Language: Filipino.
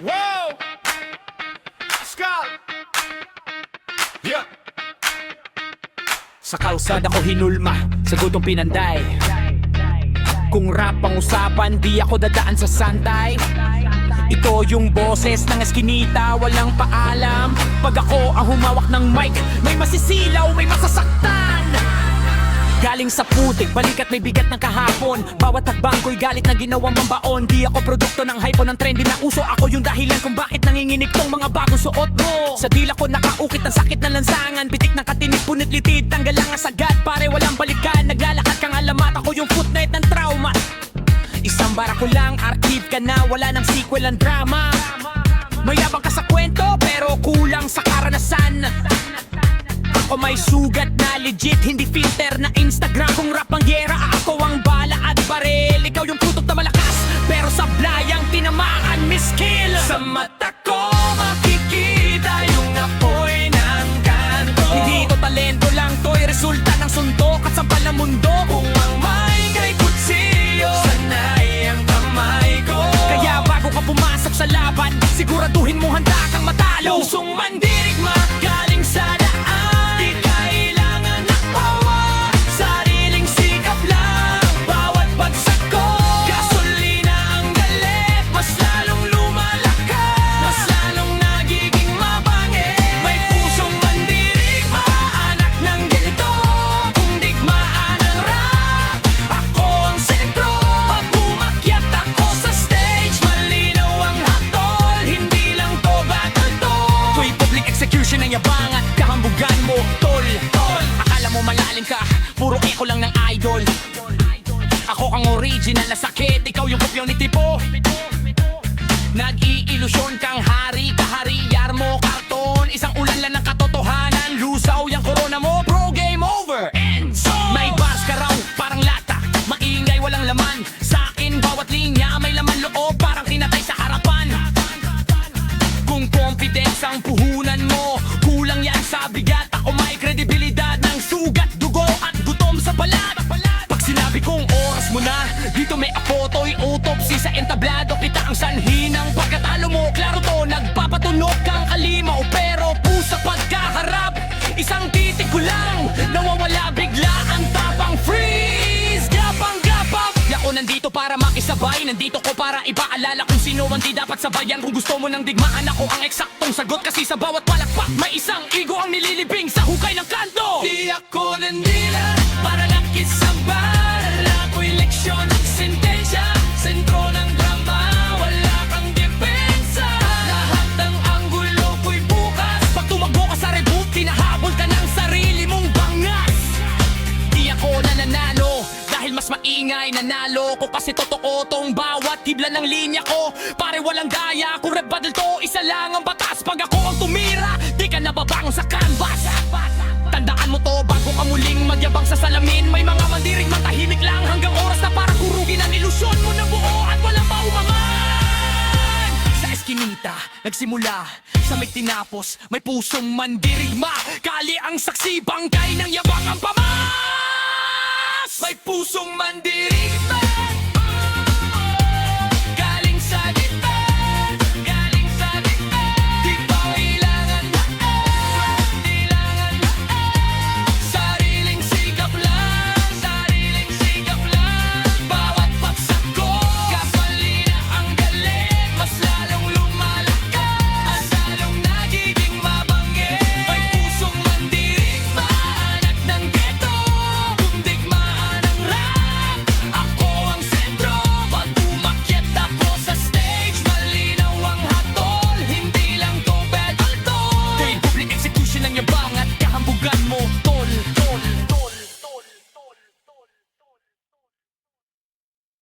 Wow! Skal! Yeah! Sa kalsada ko hinulma, sa gutong pinanday. Kung rap ang usapan, di ako dadaan sa santay. Ito yung boses ng eskinita, walang paalam. Pag ako ang humawak ng mic, may masisilaw, may masasaktan. Galing sa putik, balikat may bigat ng kahapon. Bawat hakbang ko'y galit na ginawang mambaon. Di ako produkto ng hype o ng trendy na uso. Ako yung dahilan kung bakit nanginginig tong mga bagong suot mo. Sa dila ko nakaukit ng sakit na lansangan. Pitik ng katinig, punit litid, tanggal lang ang sagad. Pare walang balikan, naglalakad kang alamat. Ako yung footnight ng trauma. Isang bara ko lang, archive ka na. Wala nang sequel ang drama. Mayabang ka sa kwento, pero kulang sa karanasan. Ako may sugat na legit, hindi filter na Instagram. Kung rap ang gera, ako ang bala at baril. Ikaw yung putok na malakas, pero sa blayang tinamaan, miskill. Sa mata ko makikita yung apoy ng kanto. Hindi ito talento lang, to'y resulta ng sundok at sampal ng mundo. Kung ang may kay kutsilyo, sanay ang kamay ko. Kaya bago ka pumasok sa laban, siguraduhin mo handa kang matalo. Pusong mandirigma, galing sa daan. Ng yabangan, kahambugan mo, tol. Akala mo malalim ka, puro echo lang ng idol. Ako ang original na sakit, ikaw yung kopyaw ni Tipo. Nag-iilusyon kang hari, kahariyar mo karton. Isang ulan lang ng katotohanan, lusaw yung corona mo, bro, game over. And so, may bars ka raw, parang lata, maingay walang laman. Sa akin, bawat linya may laman loob, parang kinatay sa harapan. Kung confidence ang puhunan mo, kulang yan sa bigat. Ako may kredibilidad ng sugat, dugo at gutom sa balat. Pag sinabi kong oras mo na, dito may apoto'y autopsy sa entablado. Kita ang sanhi ng pagkatalo mo, klaro to, nagpapatunog kang kalimaw. Pero pusa pagkaharap, isang titik ko lang, nawawala bigla ang tapang freeze. Gapang-gapang, ako nandito para makisabay. Nandito ko para ipaalala kung sino ang di dapat sabayan. Kung gusto mo ng digmaan, ako ang eksaktong sagot. Kasi sa bawat palakpak, may isang ego ang nililibing sa hukay ng kanto. Di ako nandila para lang kisabar. Ako'y leksyon at sentensya, sentro ng drama, wala kang depensa. Lahat ng anggulo ko'y bukas. Pag tumakbo ka sa reboot, tinahabol ka ng sarili mong bangas. Di ako nananalo dahil mas maingay, nanalo ko kasi totoo tong bawat hibla ng linya ko. Pare walang gaya, kung rap battle to, isa lang ang batas. Pag ako ang tumira, di ka nababangon sa canvas. Tandaan mo to bago ka muling magyabang sa salamin. May mga mandiring matahimik lang hanggang oras na para kurugin ang ilusyon mo na buo at walang paumangan. Sa eskinita, nagsimula, sa may tinapos, may pusong mandirigma. Kali ang saksi, bangkay ng yabang ang pamas. May pusong mandirigma.